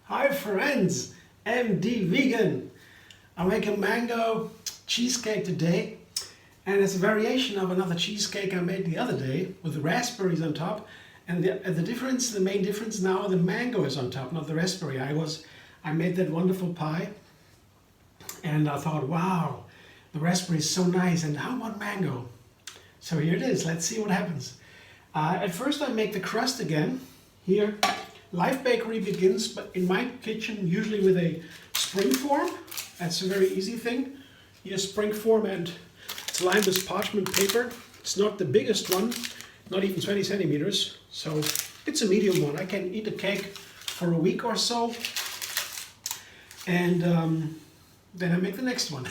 Hi friends, MD Vegan. I'm making mango cheesecake today, and it's a variation of another cheesecake I made the other day with raspberries on top. And the main difference now, the mango is on top, not the raspberry. I made that wonderful pie, and I thought, wow, the raspberry is so nice, and how about mango? So here it is. Let's see what happens. At first, I make the crust again. Here, Life Bakery begins, but in my kitchen, usually with a Springform. That's a very easy thing. Here's Springform, and it's lined with parchment paper. It's not the biggest one, not even 20 centimeters. So it's a medium one. I can eat a cake for a week or so. And then I make the next one.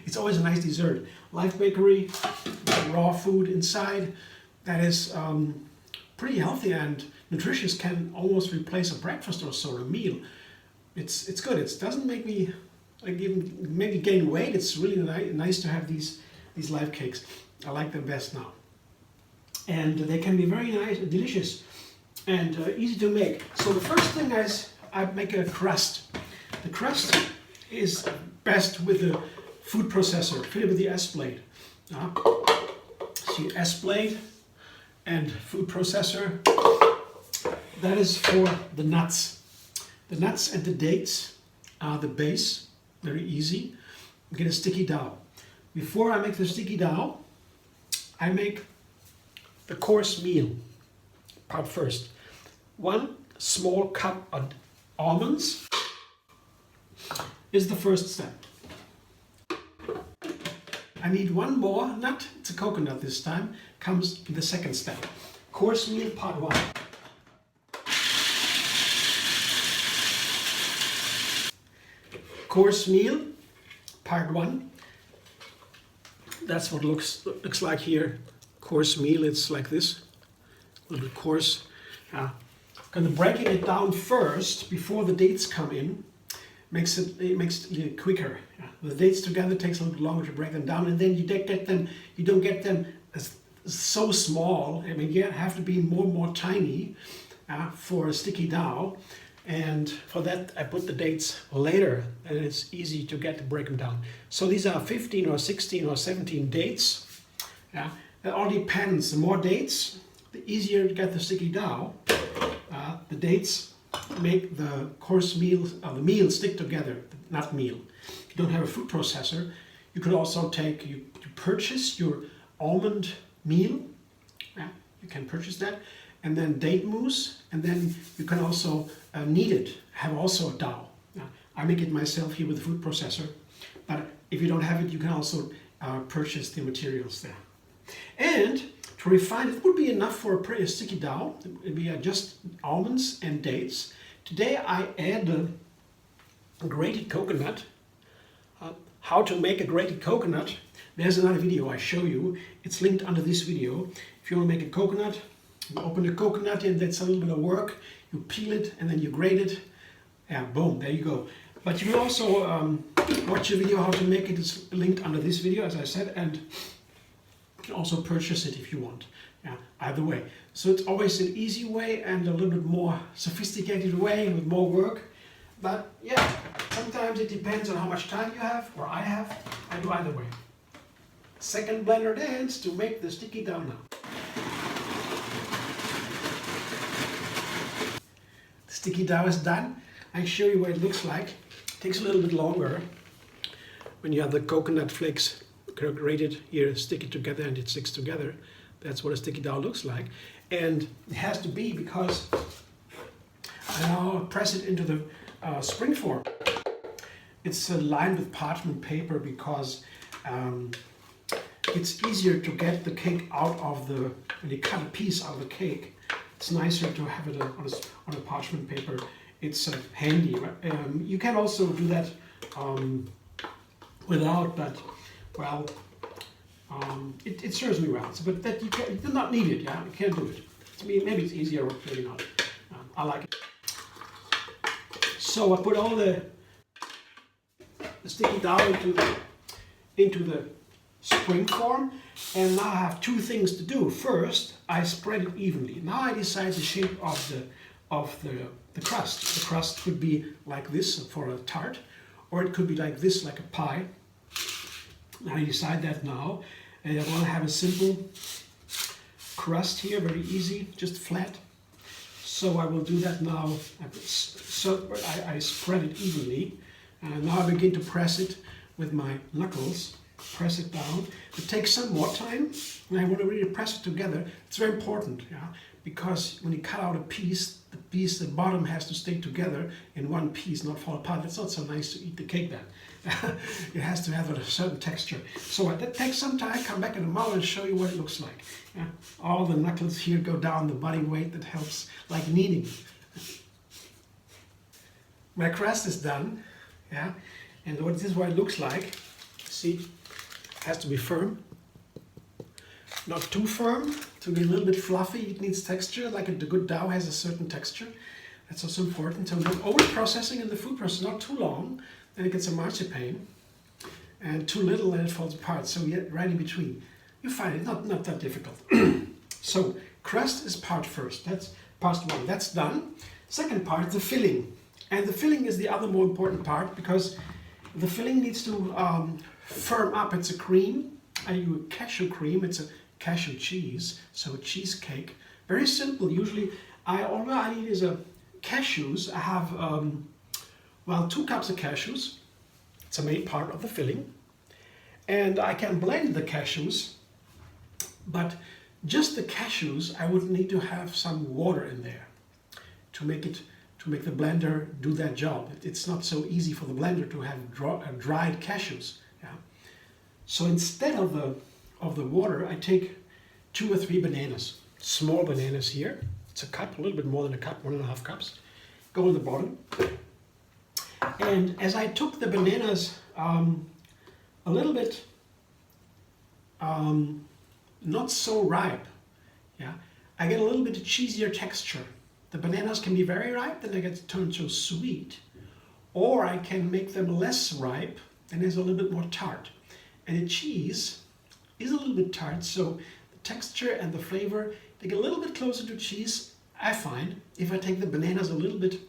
It's always a nice dessert. Life Bakery, raw food inside. That is pretty healthy and nutritious, can almost replace a breakfast or so, a meal. It's good. It doesn't make me maybe gain weight. It's really nice to have these live cakes. I like them best now. And they can be very nice, delicious, and easy to make. So the first thing is I make a crust. The crust is best with the food processor. Fill it with the S-blade. See, S-blade and food processor. That is for the nuts. The nuts and the dates are the base. Very easy. Get a sticky dough. Before I make the sticky dough, I make the coarse meal part first. 1 small cup of almonds is the first step. I need 1 more nut. It's a coconut this time. Comes in the second step. Coarse meal part 1. Coarse meal part 1. That's what looks like here. Coarse meal, it's like this, a little coarse. I'm gonna breaking it down first before the dates come in. Makes it quicker. The dates together takes a little longer to break them down, and then you don't get them as so small. I mean, you have to be more tiny for a sticky dough. And for that, I put the dates later, and it's easy to break them down. So these are 15 or 16 or 17 dates. It all depends. The more dates, the easier to get the sticky dough. The dates make the coarse meal, the meal stick together, the nut meal. If you don't have a food processor, you could also you purchase your almond meal. You can purchase that. And then date mousse, and then you can also knead it, have also a dough. I make it myself here with the food processor, but if you don't have it, you can also purchase the materials there. And to refine it would be enough for a pretty sticky dough. It would be just almonds and dates. Today I add a grated coconut. How to make a grated coconut. There's another video I show you. It's linked under this video. If you want to make a coconut, you open the coconut, and that's a little bit of work. You peel it and then you grate it. Yeah, boom, there you go. But you can also watch a video how to make it. It's linked under this video, as I said, and you can also purchase it if you want. Yeah, either way. So it's always an easy way and a little bit more sophisticated way with more work. But yeah, sometimes it depends on how much time you have, or I have. I do either way. Second blender dance to make the sticky dough now. Sticky dough is done. I show you what it looks like. It takes a little bit longer when you have the coconut flakes grated here, stick it together, and it sticks together. That's what a sticky dough looks like. And it has to be because I now press it into the Springform. It's lined with parchment paper because it's easier to get the cake out of when you cut a piece out of the cake. It's nicer to have it on a parchment paper. It's handy. You can also do that without, but well, it serves me well. So, but that you do not need it. Yeah, you can't do it. To me, maybe it's easier, maybe not. I like it. So I put all the sticky dough into the Springform, and now I have two things to do. First, I spread it evenly. Now I decide the shape of the crust. The crust could be like this for a tart, or it could be like this, like a pie. I decide that now, and I want to have a simple crust here, very easy, just flat. So I will do that now. I spread it evenly, and now I begin to press it with my knuckles. Press it down. It takes some more time, and I want to really press it together. It's very important, yeah, because when you cut out a piece, the bottom has to stay together in one piece, not fall apart. It's not so nice to eat the cake then. It has to have a certain texture. So that takes some time. Come back in a moment and show you what it looks like. Yeah? All the knuckles here go down, the body weight, that helps, like kneading. My crust is done, yeah, and this is what it looks like. See, it has to be firm, not too firm. To be a little bit fluffy, it needs texture. Like the good dough has a certain texture. That's also important. So not over processing in the food process, not too long, then it gets a marzipan, and too little, and it falls apart. So yet right in between, you find it not that difficult. So crust is part first. That's part one. That's done. Second part, the filling, and the filling is the other more important part, because the filling needs to firm up. It's a cream. I use cashew cream. It's a cashew cheese, so a cheesecake. Very simple. Usually, all I need is cashews. I have well, 2 cups of cashews. It's a main part of the filling, and I can blend the cashews. But just the cashews, I would need to have some water in there to make the blender do that job. It's not so easy for the blender to have dried cashews. Yeah. So instead of the water, I take 2 or 3 bananas, small bananas here. It's a cup, a little bit more than a cup, 1.5 cups. Go on the bottom. And as I took the bananas a little bit not so ripe, yeah, I get a little bit of cheesier texture. The bananas can be very ripe, then they get turned so sweet. Or I can make them less ripe, and there's a little bit more tart. And the cheese is a little bit tart, so the texture and the flavor, they get a little bit closer to cheese, I find, if I take the bananas a little bit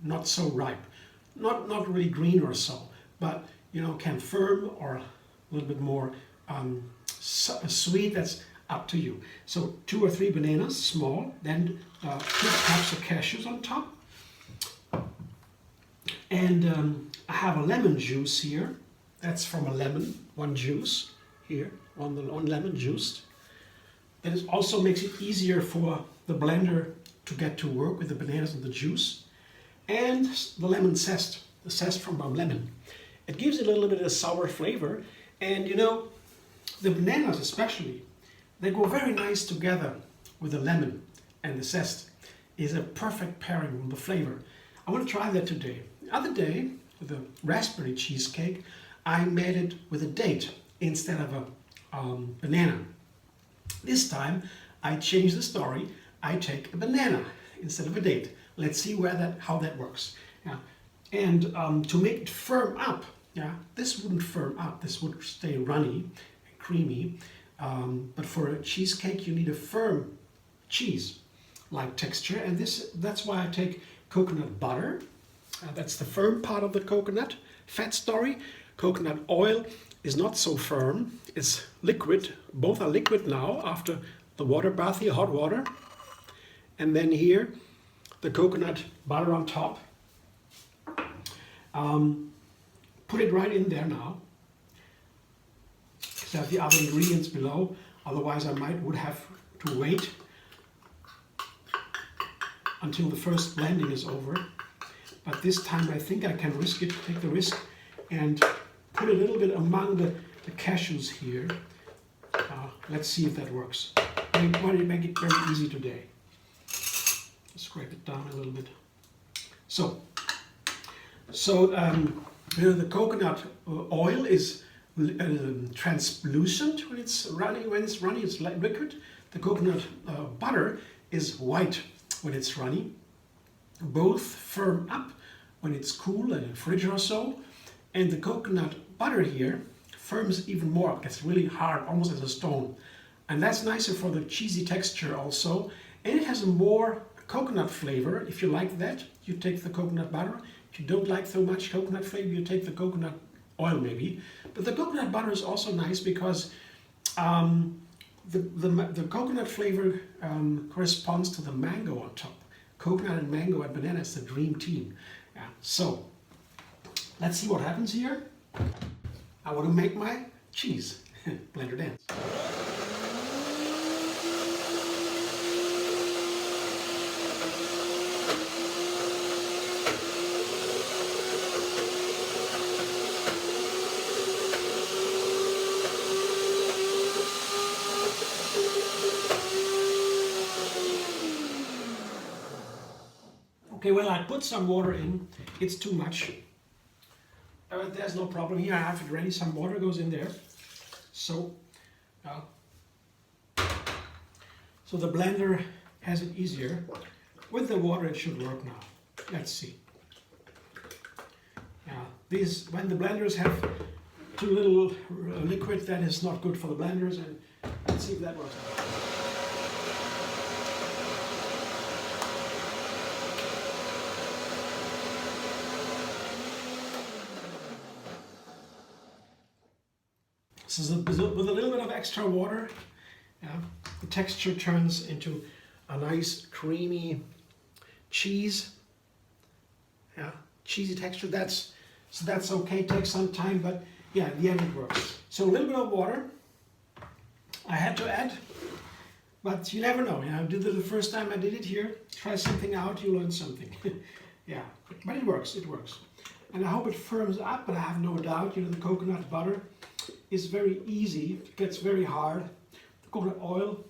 not so ripe. Not really green or so, but you know, can firm or a little bit more sweet. That's up to you. So 2 or 3 bananas, small, then 2 cups of cashews on top. And I have a lemon juice here. That's from a lemon, 1 juice here, one lemon juiced. That also makes it easier for the blender to get to work with the bananas and the juice. And the lemon zest, the zest from my lemon. It gives it a little bit of a sour flavor. And you know, the bananas especially, they go very nice together with the lemon, and the zest is a perfect pairing with the flavor. I want to try that today. The other day, with the raspberry cheesecake, I made it with a date instead of a banana. This time, I changed the story. I take a banana instead of a date. Let's see how that works. Yeah. And to make it firm up, yeah, this wouldn't firm up. This would stay runny and creamy. But for a cheesecake, you need a firm cheese-like texture, and that's why I take coconut butter. That's the firm part of the coconut fat story. Coconut oil is not so firm. It's liquid. Both are liquid now after the water bath here, hot water. And then here, the coconut butter on top. Put it right in there now. I have the other ingredients below, otherwise I would have to wait until the first blending is over. But this time I think I can take the risk, and put a little bit among the cashews here. Let's see if that works. I want to make it very easy today. Scrape it down a little bit. So the coconut oil is translucent when it's running. When it's running, it's liquid. the coconut butter is white when it's runny. Both firm up when it's cool in the fridge or so, and the coconut butter here firms even more, it gets really hard, almost as a stone. And that's nicer for the cheesy texture also. And it has a more coconut flavor. If you like that, you take the coconut butter. If you don't like so much coconut flavor, you take the coconut oil maybe. But the coconut butter is also nice because the coconut flavor corresponds to the mango on top. Coconut and mango and banana is the dream team. Yeah. So let's see what happens here. I want to make my cheese blender dance. Okay, well, I put some water in. It's too much. There's no problem here. I have it ready. Some water goes in there. So the blender has it easier. With the water, it should work now. Let's see. When the blenders have too little liquid, that is not good for the blenders. And let's see if that works out. So with a little bit of extra water, the texture turns into a nice creamy cheese. Cheesy texture. That's okay. Takes some time, but yeah, in the end it works. So a little bit of water I had to add, but you never know. I did it the first time I did it here. Try something out, you learn something. Yeah, but it works. It works, and I hope it firms up. But I have no doubt. The coconut butter is very easy. It gets very hard. The coconut oil,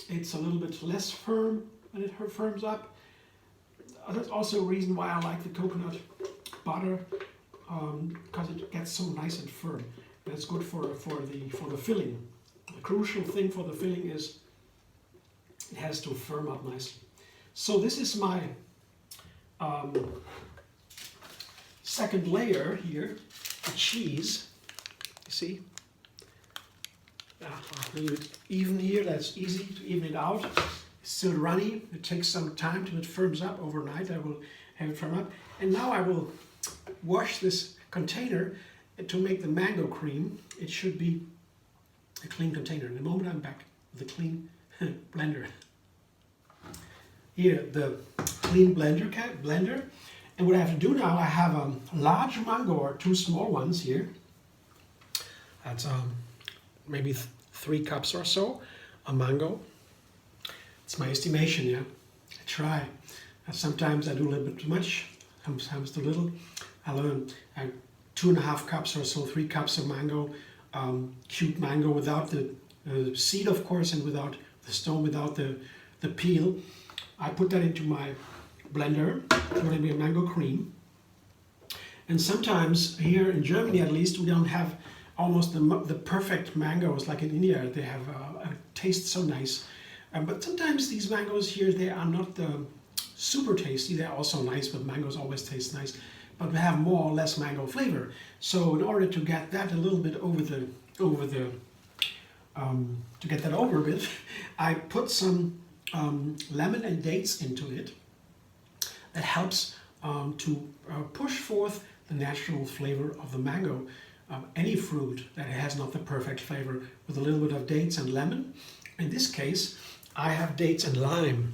it's a little bit less firm when it firms up. That's also a reason why I like the coconut butter, because it gets so nice and firm. That's good for the filling. The crucial thing for the filling is it has to firm up nicely. So this is my second layer here, the cheese. See, I'll leave it even here. That's easy to even it out. It's still runny. It takes some time till it firms up. Overnight I will have it firm up. And now I will wash this container to make the mango cream. It should be a clean container. In a moment I'm back with a clean blender. Here, the clean blender. And what I have to do now, I have a large mango or two small ones here. That's maybe 3 cups or so, a mango. It's my estimation, yeah. I try. Sometimes I do a little bit too much, sometimes too little. I learn 2.5 cups or so, 3 cups of mango, cubed mango without the seed, of course, and without the stone, without the peel. I put that into my blender. It's going to be a mango cream. And sometimes here in Germany, at least, we don't have almost the perfect mangoes like in India. They have a taste so nice. But sometimes these mangoes here, they are not super tasty. They're also nice, but mangoes always taste nice. But we have more or less mango flavor. So in order to get that a little bit to get that over a bit, I put some lemon and dates into it. That helps to push forth the natural flavor of the mango. Any fruit that has not the perfect flavor, with a little bit of dates and lemon. In this case, I have dates and lime.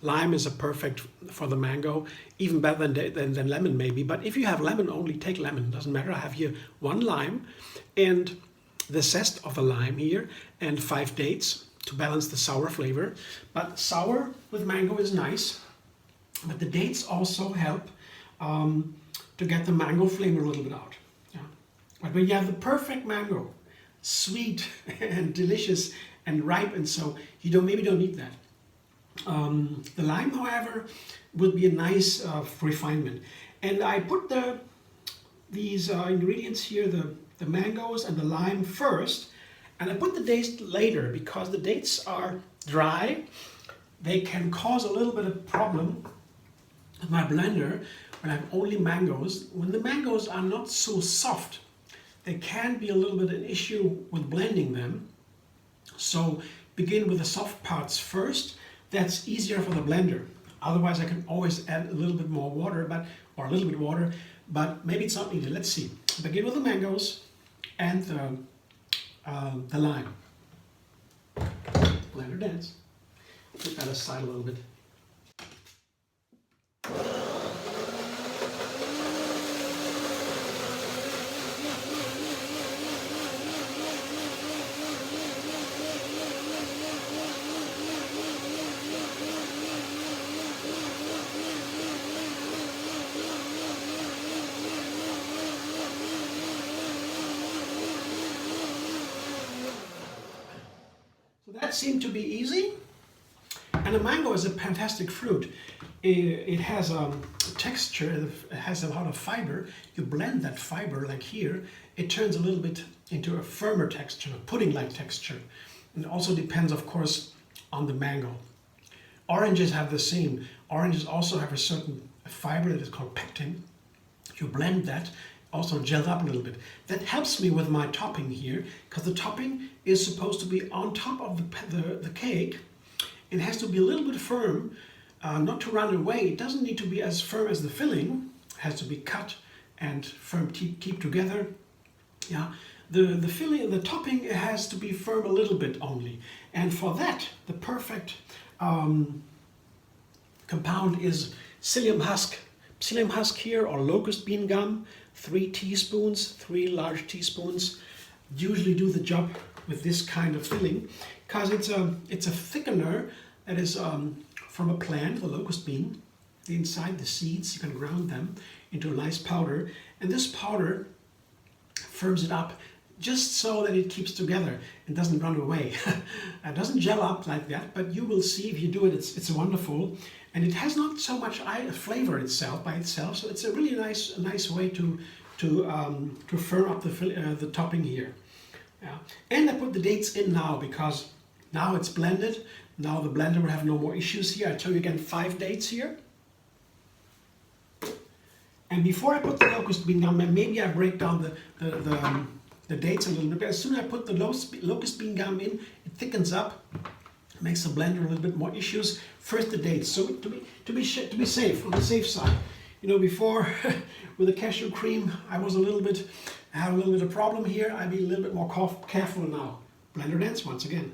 Lime is a perfect for the mango, even better than lemon maybe. But if you have lemon only, take lemon. Doesn't matter. I have here 1 lime and the zest of the lime here and 5 dates to balance the sour flavor. But sour with mango is nice. But the dates also help to get the mango flavor a little bit out. But when you have the perfect mango, sweet and delicious and ripe, and so maybe don't need that. The lime, however, would be a nice refinement. And I put these ingredients here, the mangoes and the lime first, And I put the dates later because the dates are dry. They can cause a little bit of problem with my blender when I have only mangoes. When the mangoes are not so soft, there can be a little bit of an issue with blending them. So begin with the soft parts first. That's easier for the blender. Otherwise I can always add a little bit more water, but maybe it's not needed. Let's see. Begin with the mangoes and the lime. Blender dance. Put that aside a little bit. That seemed to be easy, and a mango is a fantastic fruit. It has a texture, it has a lot of fiber. You blend that fiber like here, it turns a little bit into a firmer texture, a pudding-like texture. And it also depends, of course, on the mango. Oranges have the same. Oranges also have a certain fiber that is called pectin. You blend that, also gelled up a little bit. That helps me with my topping here, because the topping is supposed to be on top of the cake. It has to be a little bit firm, not to run away. It doesn't need to be as firm as the filling. It has to be cut and firm, keep together. Yeah, the filling, the topping has to be firm a little bit only. And for that, the perfect compound is psyllium husk. Psyllium husk here, or locust bean gum, 3 teaspoons, 3 large teaspoons. Usually do the job with this kind of filling, because it's a thickener that is from a plant, the locust bean. Inside the seeds, you can ground them into a nice powder, and this powder firms it up just so that it keeps together and doesn't run away. It doesn't gel up like that, but you will see if you do it, it's wonderful. And it has not so much flavor itself by itself, so it's a really nice way to firm up the topping here. Yeah. And I put the dates in now because now it's blended. Now the blender will have no more issues here. I show you again 5 dates here. And before I put the locust bean gum, maybe I break down the dates a little bit. But as soon as I put the locust bean gum in, it thickens up, makes the blender a little bit more issues. First the dates, so to be safe, on the safe side. You know, before with the cashew cream, I had a little bit of problem here. I'd be a little bit more careful now. Blender dance once again.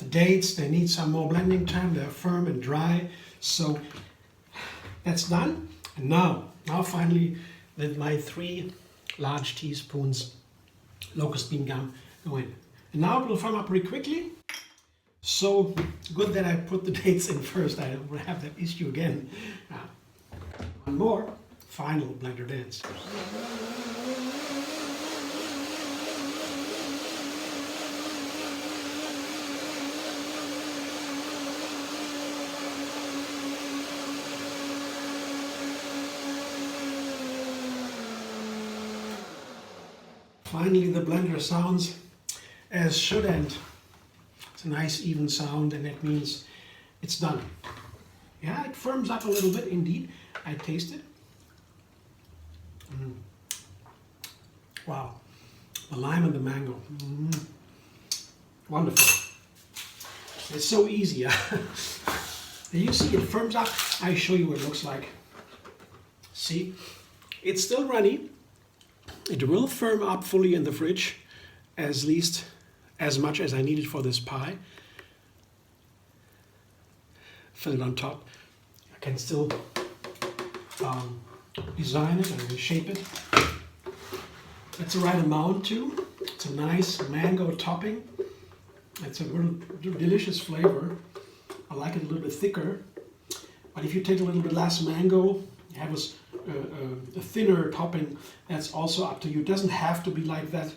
Dates, they need some more blending time. They're firm and dry, so that's done. And now finally, let my 3 large teaspoons locust bean gum go in. And now it will firm up pretty quickly. So good that I put the dates in first. I don't have that issue again. One more final blender dance. Finally, the blender sounds as should end. It's a nice even sound, and that means it's done. Yeah, it firms up a little bit indeed. I taste it. Wow, the lime and the mango. Wonderful. It's so easy. You see it firms up. I show you what it looks like. See, it's still runny. It will firm up fully in the fridge, at least as much as I need it for this pie. fill it on top. I can still design it and shape it. It's the right amount too. It's a nice mango topping. It's a real delicious flavor. I like it a little bit thicker. But if you take a little bit less mango, you have a thinner topping, that's also up to you. It doesn't have to be like that.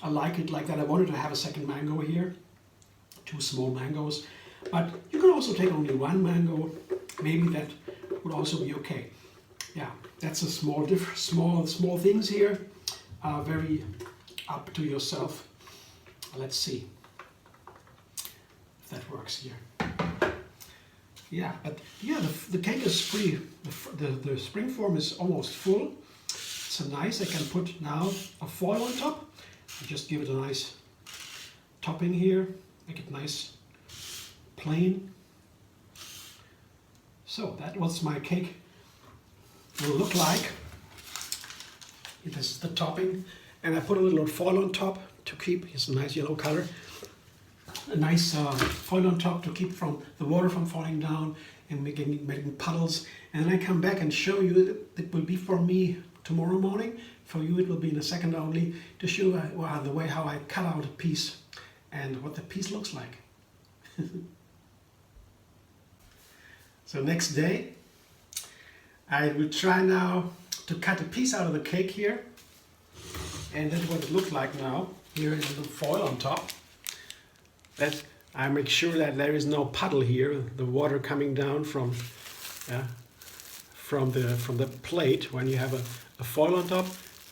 I like it like that. I wanted to have a second mango here. 2 small mangoes. But you can also take only 1 mango. Maybe that would also be okay. Yeah, that's a small things here. Very up to yourself. Let's see if that works here. Yeah, but yeah, the cake is pretty. The Springform is almost full. It's a nice. I can put now a foil on top. Just give it a nice topping here. Make it nice, plain. So that was my cake. Will look like. This is the topping, and I put a little foil on top to keep. It's a nice yellow color. A nice foil on top to keep from the water from falling down and making puddles. And then I come back and show you. It will be for me tomorrow morning. For you, it will be in a second only to show the way how I cut out a piece and what the piece looks like. So next day, I will try now to cut a piece out of the cake here, and that's what it looks like now. Here is a little foil on top. That I make sure that there is no puddle here, the water coming down from the plate. When you have a foil on top,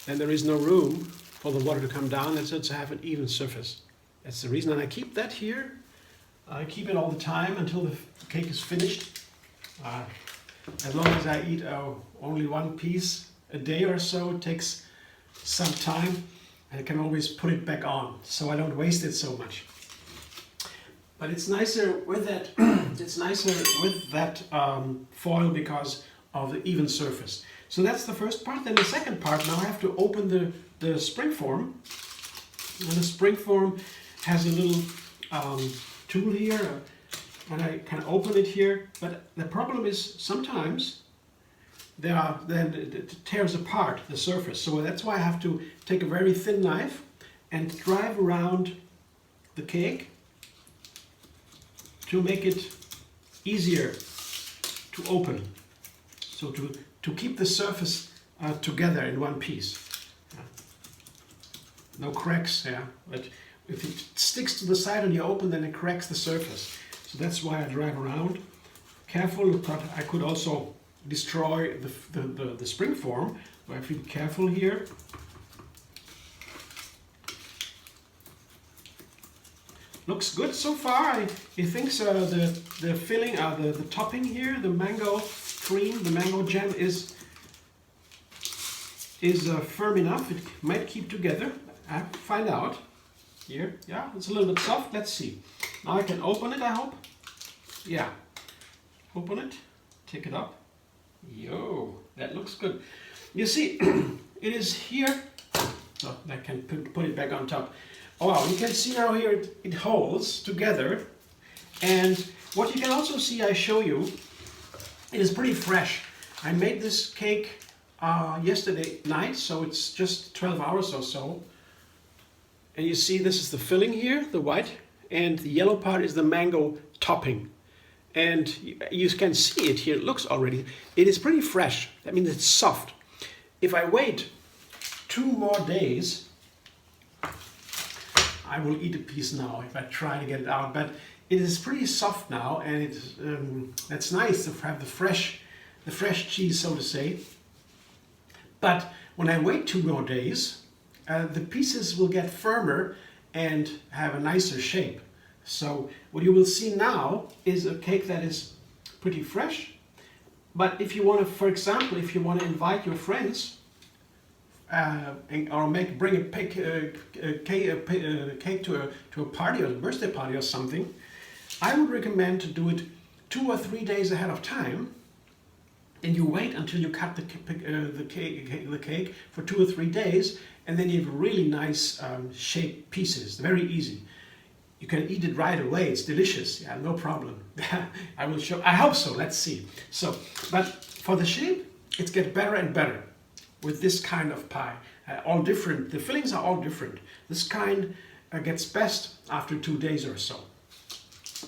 then there is no room for the water to come down, and so to have an even surface. That's the reason, and I keep that here. I keep it all the time until the cake is finished. As long as I eat only 1 piece a day or so, it takes some time, and I can always put it back on, so I don't waste it so much. But it's nicer with that. It's nicer with that foil because of the even surface. So that's the first part. Then the second part. Now I have to open the Springform, and the Springform has a little tool here, and I can open it here. But the problem is sometimes then it tears apart the surface. So that's why I have to take a very thin knife and drive around the cake to make it easier to open. So to keep the surface together in one piece. No cracks, yeah. But if it sticks to the side and you open, then it cracks the surface. So that's why I drive around. Careful, but I could also destroy the Springform. So I have to be careful here. Looks good so far. I think the filling, the topping here, the mango cream, the mango jam is firm enough. It might keep together. I have to find out. Here, yeah, it's a little bit soft. Let's see. Now I can open it, I hope. Yeah, open it, take it up. Yo, that looks good. You see, it is here. So I can put it back on top. Oh, wow, you can see now here it holds together. And what you can also see, I show you, it is pretty fresh. I made this cake yesterday night, so it's just 12 hours or so. And you see this is the filling here, the white, and the yellow part is the mango topping. And you can see it here, it looks already, it is pretty fresh. That means it's soft. If I wait 2 more days, I will eat a piece now if I try to get it out. But it is pretty soft now, and it's that's nice to have the fresh cheese, so to say. But when I wait 2 more days, the pieces will get firmer and have a nicer shape. So what you will see now is a cake that is pretty fresh. But if you want to, for example, if you want to invite your friends or bring a cake to a party or a birthday party or something, I would recommend to do it 2 or 3 days ahead of time. And you wait until you cut the cake for 2 or 3 days, and then you have really nice shaped pieces. Very easy. you can eat it right away. It's delicious. Yeah, no problem. I will show. I hope so. Let's see. So, but for the shape, it gets better and better with this kind of pie. All different. The fillings are all different. This kind gets best after 2 days or so.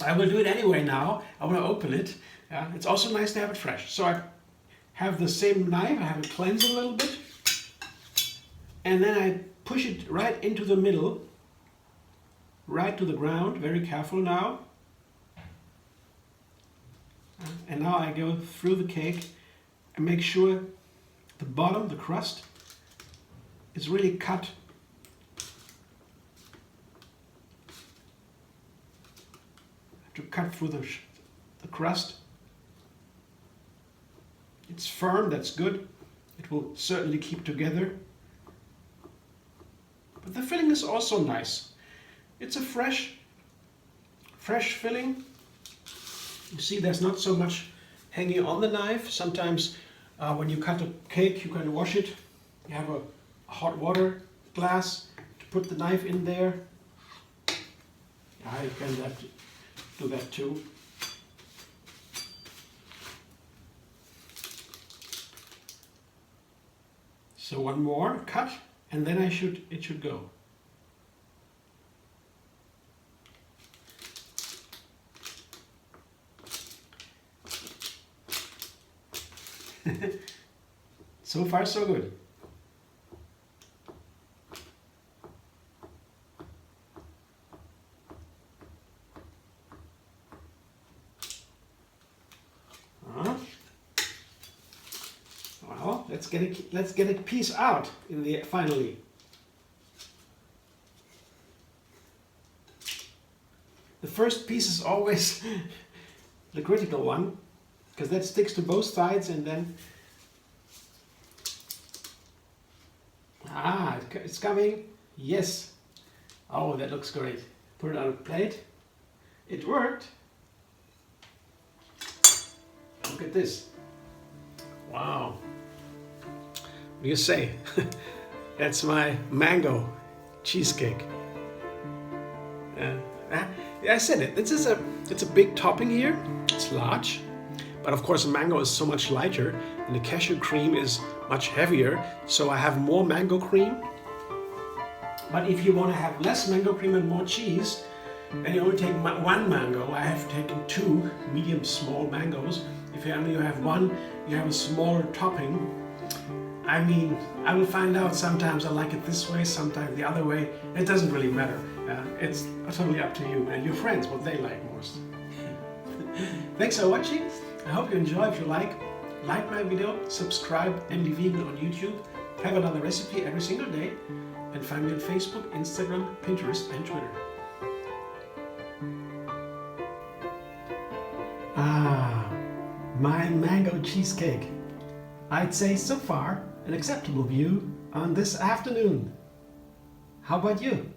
I will do it anyway now. I want to open it. It's also nice to have it fresh. So I have the same knife. I have it cleansed a little bit. And then I push it right into the middle. Right to the ground. Very careful now. And now I go through the cake and make sure the bottom, the crust, is really cut. To cut through the crust. It's firm, that's good. It will certainly keep together. But the filling is also nice. It's a fresh filling. You see, there's not so much hanging on the knife. Sometimes when you cut a cake, you can wash it. You have a hot water glass to put the knife in there. You can do that too. So one more cut, and then it should go. So far, so good. Well, let's get a piece out in the finally. The first piece is always the critical one, because that sticks to both sides, and then it's coming. Yes. Oh, that looks great. Put it on a plate. It worked. Look at this. Wow. What do you say? That's my mango cheesecake. I said it. It's a big topping here. It's large, but of course the mango is so much lighter, and the cashew cream is much heavier. So I have more mango cream. But if you want to have less mango cream and more cheese, then you only take one mango. I have taken 2 medium small mangoes. If you only have one, you have a smaller topping. I mean, I will find out. Sometimes I like it this way, sometimes the other way. It doesn't really matter. It's totally up to you and your friends what they like most. Thanks for watching. I hope you enjoy. If you like my video, subscribe, MD Vegan on YouTube. Have another recipe every single day. And find me on Facebook, Instagram, Pinterest, and Twitter. My mango cheesecake. I'd say so far an acceptable view on this afternoon. How about you?